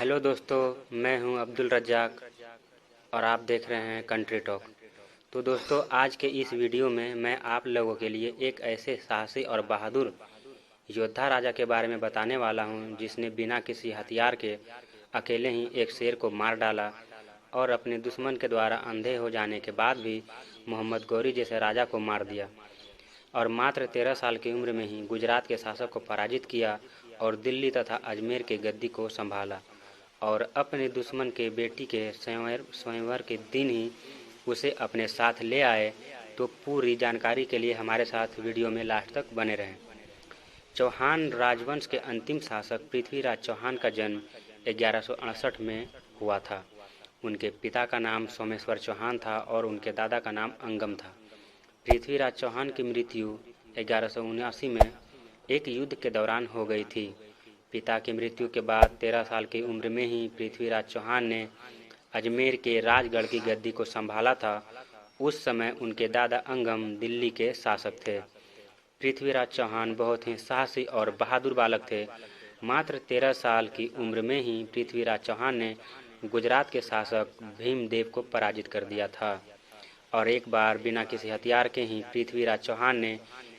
Hello दोस्तों, मैं हूं अब्दुल रज़ाक और आप देख रहे हैं कंट्री टॉक। तो दोस्तों, आज के इस वीडियो में मैं आप लोगों के लिए एक ऐसे साहसी और बहादुर योद्धा राजा के बारे में बताने वाला हूं, जिसने बिना किसी हथियार के अकेले ही एक शेर को मार डाला और अपने दुश्मन के द्वारा अंधे हो जाने के बाद भी मोहम्मद गौरी जैसे राजा को मार दिया और मात्र 13 साल की उम्र में ही गुजरात के शासक को पराजित किया और दिल्ली तथा अजमेर के गद्दी को संभाला और अपने दुश्मन के बेटी के स्वयंवर के दिन ही उसे अपने साथ ले आए। तो पूरी जानकारी के लिए हमारे साथ वीडियो में लास्ट तक बने रहें। चौहान राजवंश के अंतिम शासक पृथ्वीराज चौहान का जन्म 1168 में हुआ था। उनके पिता का नाम सोमेश्वर चौहान था और उनके दादा का नाम अंगम था। पृथ्वीराज चौहान की मृत्यु 1179 में एक युद्ध के दौरान हो गई थी। पिता की मृत्यु के बाद 13 साल की उम्र में ही पृथ्वीराज चौहान ने अजमेर के राजगढ़ की गद्दी को संभाला था। उस समय उनके दादा अंगम दिल्ली के शासक थे। पृथ्वीराज चौहान बहुत ही साहसी और बहादुर बालक थे। मात्र 13 साल की उम्र में ही पृथ्वीराज चौहान ने गुजरात के शासक भीमदेव को पराजित कर दिया था और एक बार बिना किसी हथियार के ही पृथ्वीराज चौहान ने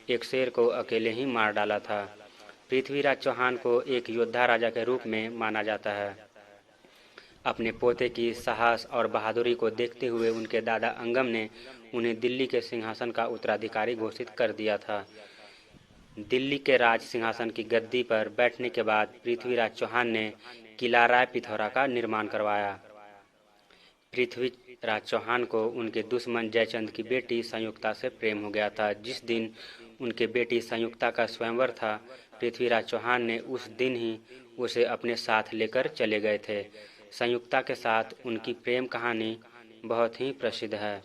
एक शेर को अकेले ही मार डाला था। पृथ्वीराज चौहान को एक योद्धा राजा के रूप में माना जाता है। अपने पोते की साहस और बहादुरी को देखते हुए उनके दादा अंगम ने उन्हें दिल्ली के सिंहासन का उत्तराधिकारी घोषित कर दिया था। दिल्ली के राज सिंहासन की गद्दी पर बैठने के बाद पृथ्वीराज चौहान ने किला राय पिथौरा का निर्माण करवाया। पृथ्वीराज चौहान को उनके दुश्मन जयचंद की बेटी संयुक्ता से प्रेम हो गया था। जिस दिन उनके बेटी संयुक्ता का स्वयंवर था, पृथ्वीराज चौहान ने उस दिन ही उसे अपने साथ लेकर चले गए थे। संयुक्ता के साथ उनकी प्रेम कहानी बहुत ही प्रसिद्ध है।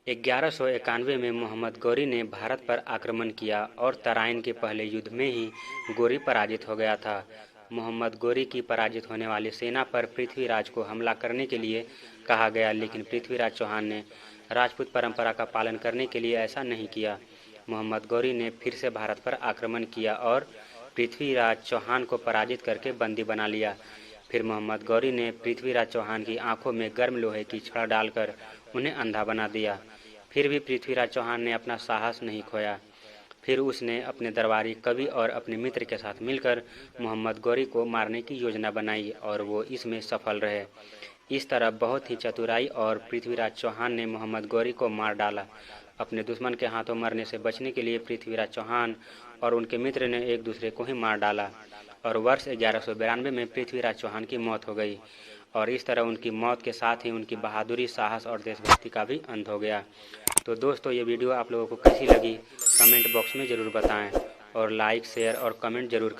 1191 में मोहम्मद गौरी ने भारत पर आक्रमण किया और तराइन के पहले युद्ध में ही गौरी पराजित हो गया था। मोहम्मद गौरी की पराजित होने वाली सेना पर पृथ्वीराज को हमला करने के लिए कहा गया, लेकिन पृथ्वीराज चौहान ने राजपूत परंपरा का पालन करने के लिए ऐसा नहीं किया। मोहम्मद गौरी ने फिर से भारत पर आक्रमण किया और पृथ्वीराज चौहान को पराजित करके बंदी बना लिया। फिर मोहम्मद गौरी ने पृथ्वीराज चौहान की आंखों में गर्म लोहे की छड़ डालकर उन्हें अंधा बना दिया। फिर भी पृथ्वीराज चौहान ने अपना साहस नहीं खोया। फिर उसने अपने दरबारी कवि और अपने मित्र के साथ मिलकर मोहम्मद गौरी को मारने की योजना बनाई और वो इसमें सफल रहे। इस तरह बहुत ही चतुराई और पृथ्वीराज चौहान ने मोहम्मद गौरी को मार डाला। अपने दुश्मन के हाथों मरने से बचने के लिए पृथ्वीराज चौहान और उनके मित्र ने एक दूसरे को ही मार डाला और वर्ष 1192 में पृथ्वीराज चौहान की मौत हो गई और इस तरह उनकी मौत के साथ ही उनकी बहादुरी, साहस और देशभक्ति का भी अंत हो गया। तो दोस्तों, ये वीडियो आप लोगों को कैसी लगी कमेंट बॉक्स में ज़रूर बताएं और लाइक, शेयर और कमेंट जरूर करें।